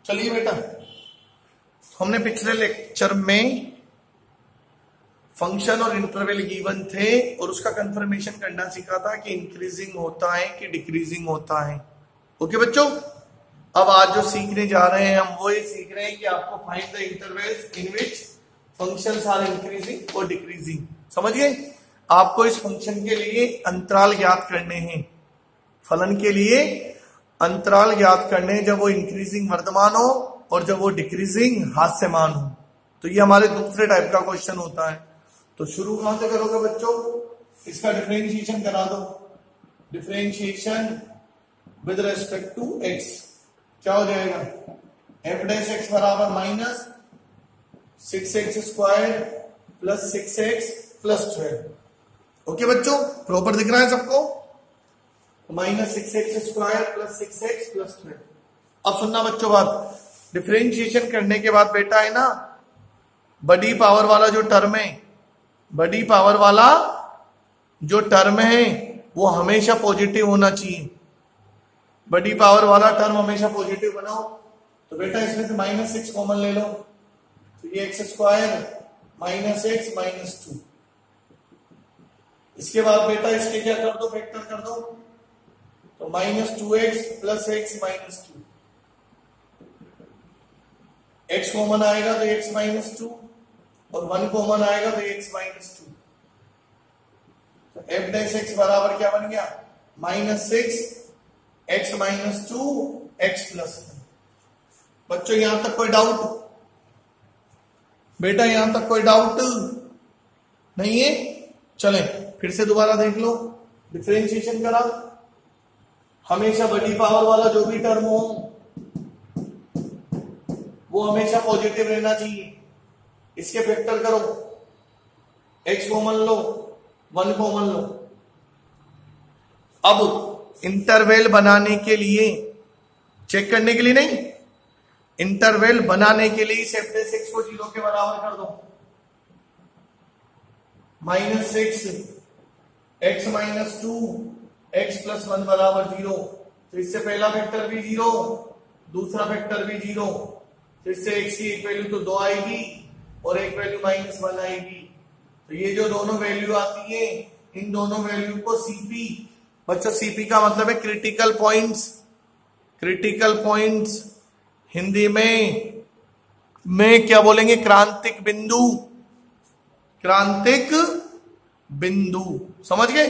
चलिए बेटा, हमने पिछले लेक्चर में फंक्शन और इंटरवल गिवन थे और उसका कंफर्मेशन करना सीखा था कि इंक्रीजिंग होता है कि डिक्रीजिंग होता है। ओके बच्चों, अब आज जो सीखने जा रहे हैं हम वो ये सीख रहे हैं कि आपको find the intervals in which functions are increasing और डिक्रीजिंग। समझिए, आपको इस फंक्शन के लिए अंतराल ज्ञात करने हैं, फलन के लिए अंतराल ज्ञात करने जब वो इंक्रीजिंग वर्तमान हो और जब वो डिक्रीजिंग हास्यमान हो। तो ये हमारे दूसरे टाइप का क्वेश्चन होता है। तो शुरू कहां से करोगे बच्चों? इसका डिफरेंशिएशन करा दो। Differentiation with respect to x क्या हो जाएगा? एफ डैश एक्स बराबर minus 6x square plus 6x plus 12। Okay बच्चों, प्रॉपर दिख रहा है सबको? Minus 6x square plus 6x plus 12। अब सुनना बच्चों बात, डिफरेंशिएशन करने के बाद बेटा है ना, बड़ी पावर वाला जो टर्म है, बड़ी पावर वाला जो टर्म है वो हमेशा पॉजिटिव होना चाहिए। बड़ी पावर वाला टर्म हमेशा पॉजिटिव बनाओ। तो बेटा इसमें से माइनस 6 कॉमन ले लो, तो ये x square minus x minus 2। इसके बाद बेटा इसके क्या कर दो? फैक्टर कर दो। तो minus 2x plus x minus 2। x common आएगा तो x माइनस 2 और 1 कॉमन आएगा तो x माइनस 2। तो f डैश x बराबर क्या बन गया? Minus 6 x minus 2 x plus 1। बच्चों यहां तक कोई डाउट? बेटा यहां तक कोई डाउट नहीं है? चले फिर से दोबारा देख लो। डिफरेंशिएशन करा, हमेशा बड़ी पावर वाला जो भी टर्म हो वो हमेशा पॉजिटिव रहना चाहिए। इसके फैक्टर करो, x कॉमन लो, 1 कॉमन लो। अब इंटरवल बनाने के लिए, चेक करने के लिए नहीं, इंटरवल बनाने के लिए इस f डैश x को 0 के बराबर कर दो। Minus 6 x minus 2 x plus 1 बराबर 0। तो इससे पहला फैक्टर भी 0, दूसरा फैक्टर भी 0। तो इससे x की एक वैल्यू तो 2 आएगी और एक वैल्यू माइनस 1 आएगी। तो ये जो दोनों वैल्यू आती है, इन दोनों वैल्यू को सीपी, बच्चों सीपी का मतलब है critical points. Critical points Hindi में क्या बोलेंगे? क्रांतिक बिंदु। क्रांतिक बिंदु, समझ गए?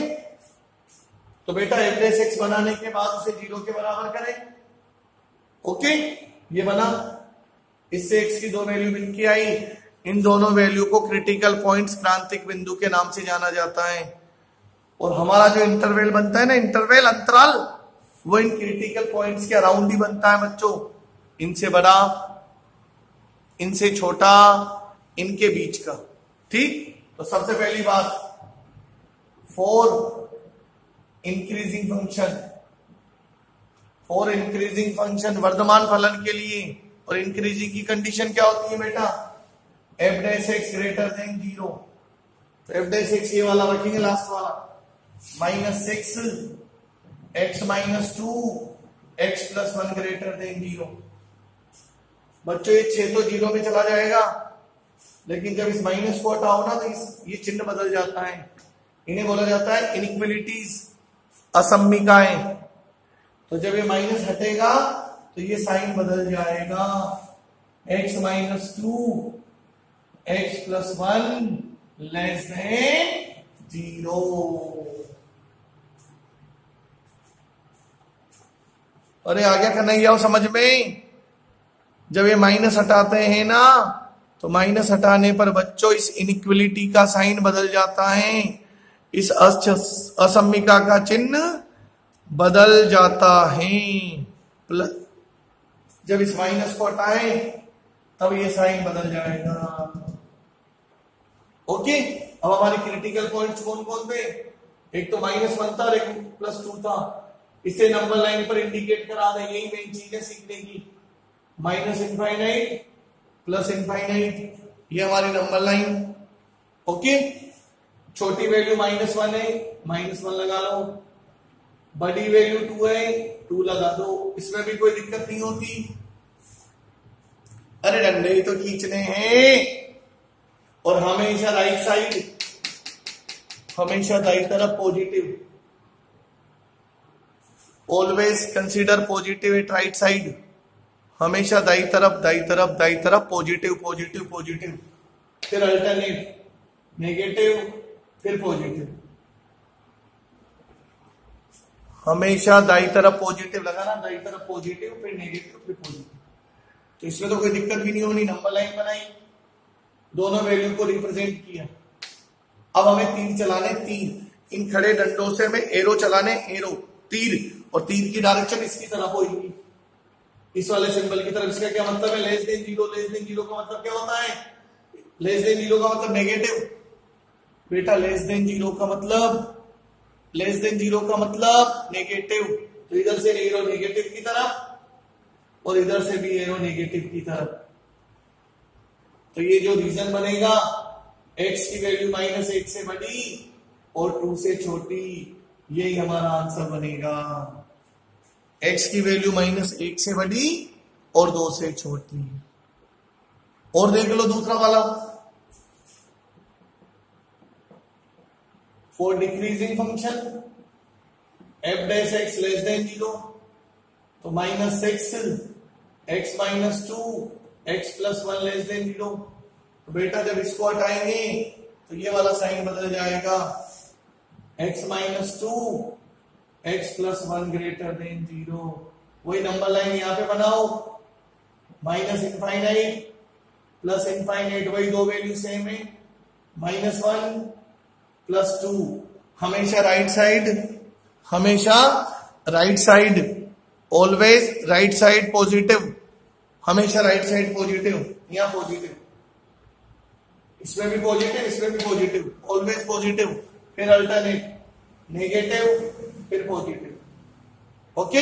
तो बेटा एफ डैश एक्स बनाने के बाद उसे 0 के बराबर करें। ओके, ये बना, इससे x की 2 वैल्यू मिल के आई। इन दोनों वैल्यू को क्रिटिकल पॉइंट्स, क्रांतिक बिंदु के नाम से जाना जाता है। और हमारा जो इंटरवल बनता है ना, इंटरवल अंतराल, वो इन क्रिटिकल पॉइंट्स के अराउंड ही बनता है बच्चों। इनसे बड़ा, इनसे छोटा, इनके बीच का। ठीक, तो सबसे पहली बात, फॉर इंक्रीजिंग फंक्शन वर्धमान फलन के लिए, और इंक्रीजिंग की कंडीशन क्या होती है बेटा? F dash x greater than 0। तो एफ डैश एक्स ये वाला रखेंगे, लास्ट वाला, minus 6 x minus 2 x plus 1 greater than 0। बच्चों ये 6 तो 0 में चला जाएगा, लेकिन जब इस माइनस को हटाओ ना तो ये चिन्ह बदल जाता है। इन्हें बोला जाता है इनइक्वलिटीज, असम्मिकाएं। तो जब ये माइनस हटेगा तो ये साइन बदल जाएगा, x minus 2 x plus 1 less than 0। अरे आ गया कन्हैया समझ में? जब ये माइनस हटाते हैं ना, तो माइनस हटाने पर बच्चों इस इनइक्वलिटी का साइन बदल जाता है, इस असम्मिका का चिन्ह बदल जाता है। प्लस जब इस माइनस को हटाएं तब ये साइन बदल जाएगा। ओके, अब हमारे क्रिटिकल पॉइंट्स कौन कौन थे? एक तो -1 था और एक +2 था। इसे नंबर लाइन पर इंडिकेट करा दें, यही मेन चीज है सीखने की। -∞ +∞, ये हमारी नंबर लाइन। ओके, छोटी वैल्यू -1 है, -1 लगा लो। बड़ी वैल्यू 2 है, 2 लगा दो। इसमें भी कोई दिक्कत नहीं होती। अरे डंडे ही तो खींचने हैं। और हमेशा राइट साइड, हमेशा दाई तरफ positive, always consider positive at right side. हमेशा दाई तरफ दाई तरफ दाई तरफ पॉजिटिव पॉजिटिव पॉजिटिव, फिर अल्टरनेट नेगेटिव फिर पॉजिटिव। हमेशा दाई तरफ पॉजिटिव लगाना, दाई तरफ पॉजिटिव फिर नेगेटिव फिर पॉजिटिव। तो इसमें तो कोई दिक्कत भी नहीं होनी। नंबर लाइन बनाई, दोनों वैल्यू को रिप्रेजेंट किया। अब हमें तीर चलाने, तीर इन खड़े डंडों से हमें एरो चलाने, एरो तीर, और तीर की डायरेक्शन इसकी तरफ होगी, इस वाले सिंबल की तरफ। इसका क्या मतलब है? Less than zero. Less than zero का मतलब क्या होता है? लेस देन जीरो का मतलब नेगेटिव बेटा। लेस देन जीरो का मतलब, लेस देन जीरो का मतलब नेगेटिव। तो इधर से एरो नेगेटिव की तरफ और इधर से भी एरो नेगेटिव की तरफ। तो ये जो रीजन बनेगा, x की वैल्यू -1 से बड़ी और 2 से छोटी, यही हमारा आंसर बनेगा। x की वैल्यू -1 से बड़ी और 2 से छोटी। और देख लो दूसरा वाला, for decreasing function f dash x less than 0, तो -6 x -2 x +1 लेस देन 0। तो बेटा जब इसको हटाएंगे तो ये वाला साइन बदल जाएगा, x -2 x +1 ग्रेटर देन 0। वही नंबर लाइन यहां पे बनाओ, -∞ +∞, वही दो वैल्यू सेम है, -1 +2। हमेशा राइट साइड, हमेशा right side, always right side positive, हमेशा राइट साइड पॉजिटिव, यहां पॉजिटिव, इसमें भी पॉजिटिव इसमें भी पॉजिटिव, ऑलवेज पॉजिटिव, फिर अल्टरनेट नेगेटिव फिर पॉजिटिव। ओके।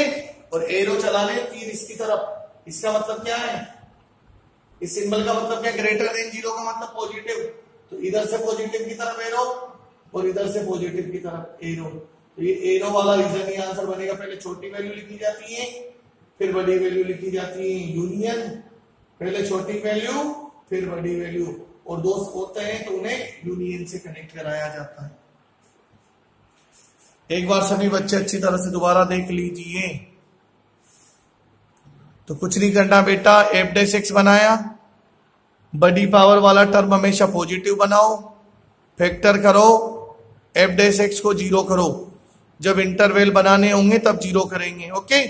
और एरो चलाने तीर इसकी तरफ। इसका मतलब क्या है? इस सिंबल का मतलब क्या? ग्रेटर देन 0 का मतलब पॉजिटिव। तो इधर से पॉजिटिव की तरफ एरो और इधर से पॉजिटिव की तरफ एरो। तो ये एरो वाला रीजन ही आंसर बनेगा। पहले छोटी वैल्यू लिखी जाती है, फिर बड़ी वैल्यू लिखी जाती है, यूनियन। पहले छोटी वैल्यू फिर बड़ी वैल्यू, और दोस्त होते हैं तो उन्हें यूनियन से कनेक्ट कराया जाता है। एक बार सभी बच्चे अच्छी तरह से दोबारा देख लीजिए। तो कुछ नहीं करना बेटा, f डैश x बनाया, बड़ी पावर वाला टर्म हमेशा पॉजिटिव बनाओ, फैक्टर करो, f डैश x को 0 करो। जब इंटरवल बनाने होंगे तब 0 करेंगे। ओके।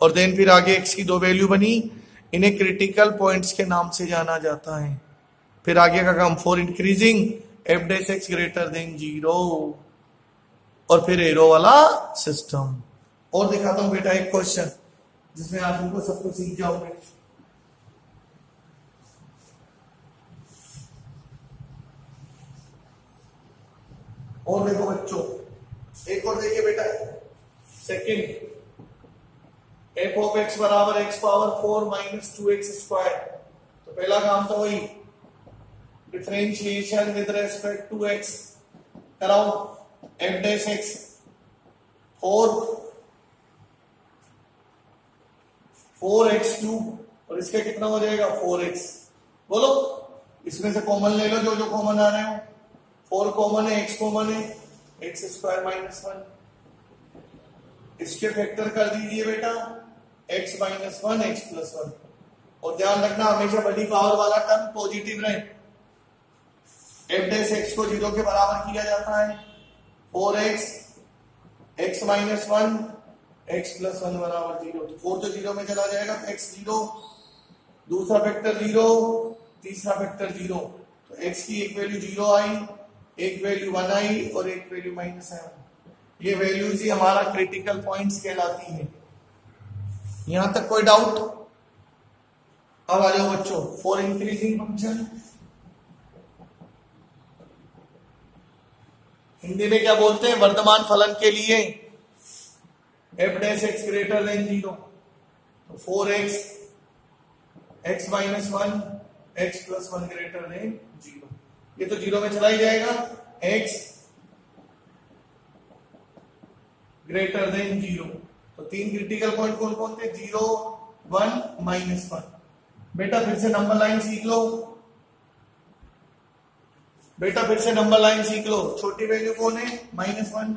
और देन फिर आगे x की दो वैल्यू बनी, इन्हें क्रिटिकल पॉइंट्स के नाम से जाना जाता है। फिर आगे का काम, for increasing f dash x greater than 0, और फिर एरो वाला सिस्टम। और दिखाता हूं बेटा एक क्वेश्चन जिसमें आप इनको सब कुछ सीख जाओगे। और देखो बच्चों, एक और देखिए बेटा, सेकंड, f ऑफ x बराबर x पावर 4 - 2x स्क्वायर। तो पहला काम तो वही differentiation with respect to x कराओ। f डैश x 4x3, और इसका कितना हो जाएगा 4x। बोलो, इसमें से कॉमन ले लो जो जो कॉमन आ रहे हो। 4 कॉमन है, x कॉमन है, x स्क्वायर -1। इसके फैक्टर कर दीजिए बेटा, x -1 x +1। और ध्यान रखना हमेशा बड़ी पावर वाला टर्म पॉजिटिव रहे। f डैश x को 0 के बराबर किया जाता है, 4x x -1 x +1 बराबर 0। तो 4 तो 0 में चला जाएगा, x 0, दूसरा फैक्टर 0, तीसरा फैक्टर 0। तो x की एक वैल्यू 0 आई, एक वैल्यू 1 आई और एक वैल्यू -7। ये वैल्यूज ही हमारा क्रिटिकल पॉइंट्स कहलाती है। यहां तक कोई डाउट? अब आ जाओ बच्चों, फॉर इंक्रीजिंग फंक्शन हिंदी में क्या बोलते हैं? वर्तमान फलन के लिए f dash x greater than 0, तो 4x x -1 x +1 greater than 0। ये तो 0 में चला ही जाएगा, x ग्रेटर देन 0। तो तीन क्रिटिकल पॉइंट कौन कौन थे? 0 1 -1। बेटा फिर से नंबर लाइन सीख लो, बेटा फिर से नंबर लाइन सीख लो। छोटी वैल्यू कौन है? -1,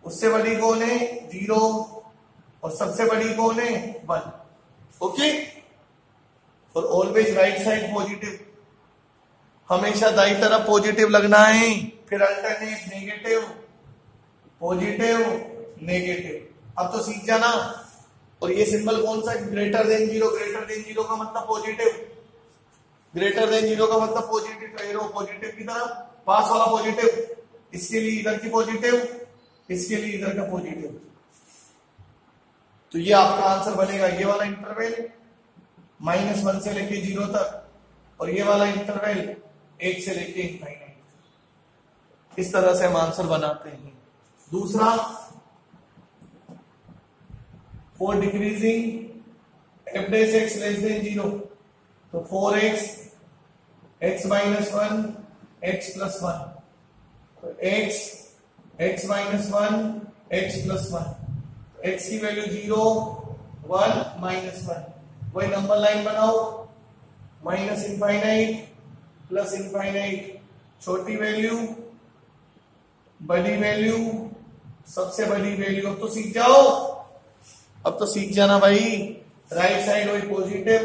उससे बड़ी कौन है? 0, और सबसे बड़ी कौन है? 1। ओके, और ऑलवेज राइट साइड पॉजिटिव, हमेशा दाई तरफ पॉजिटिव लगना है, फिर अल्टरनेट नेगेटिव पॉजिटिव नेगेटिव। अब तो सीख जाना। और ये सिंबल कौन सा? ग्रेटर देन 0, ग्रेटर देन 0 का मतलब पॉजिटिव, ग्रेटर देन 0 का मतलब पॉजिटिव, एरो पॉजिटिव की तरफ, पास वाला पॉजिटिव, इसके लिए इधर की पॉजिटिव, इसके लिए इधर का पॉजिटिव। तो ये आपका आंसर बनेगा, ये वाला इंटरवल -1 से लेके 0 तक, और ये वाला इंटरवल 1 से लेके इनफाइनाइट। इस तरह से हम आंसर बनाते हैं। दूसरा, for decreasing f dash x less than 0, तो 4x x -1 x + 1, तो x x -1 x + 1, x की वैल्यू 0 1 -1, वही नंबर लाइन बनाओ, -इनफाइनाइट प्लस इनफाइनाइट, छोटी वैल्यू बड़ी वैल्यू सबसे बड़ी वैल्यू। अब तो सीख जाओ, अब तो सीख जाना भाई। राइट साइड वही पॉजिटिव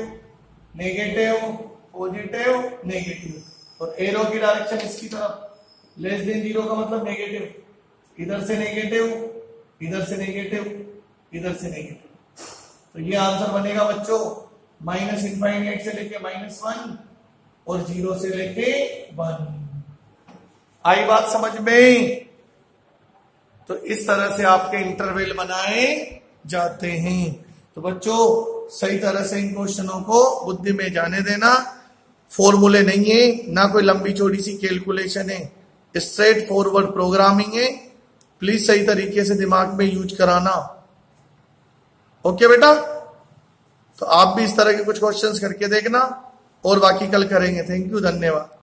नेगेटिव पॉजिटिव नेगेटिव, और एरो की डायरेक्शन इसकी तरफ, लेस देन 0 का मतलब नेगेटिव, इधर से नेगेटिव, इधर से नेगेटिव, इधर से नेगेटिव। तो ये आंसर बनेगा बच्चों -इनफाइनाइट से लेके -1 और 0 से लेके 1। आई बात समझ में? तो इस तरह से आपके इंटरवल बनाए जाते हैं। तो बच्चों सही तरह से इन क्वेश्चनों को बुद्धि में जाने देना। फॉर्मूले नहीं है, ना कोई लंबी चौड़ी सी कैलकुलेशन है, स्ट्रेट फॉरवर्ड प्रोग्रामिंग है। प्लीज सही तरीके से दिमाग में यूज कराना। ओके बेटा, तो आप भी इस तरह के कुछ क्वेश्चंस करके देखना, और बाकी कल करेंगे। थैंक यू, धन्यवाद।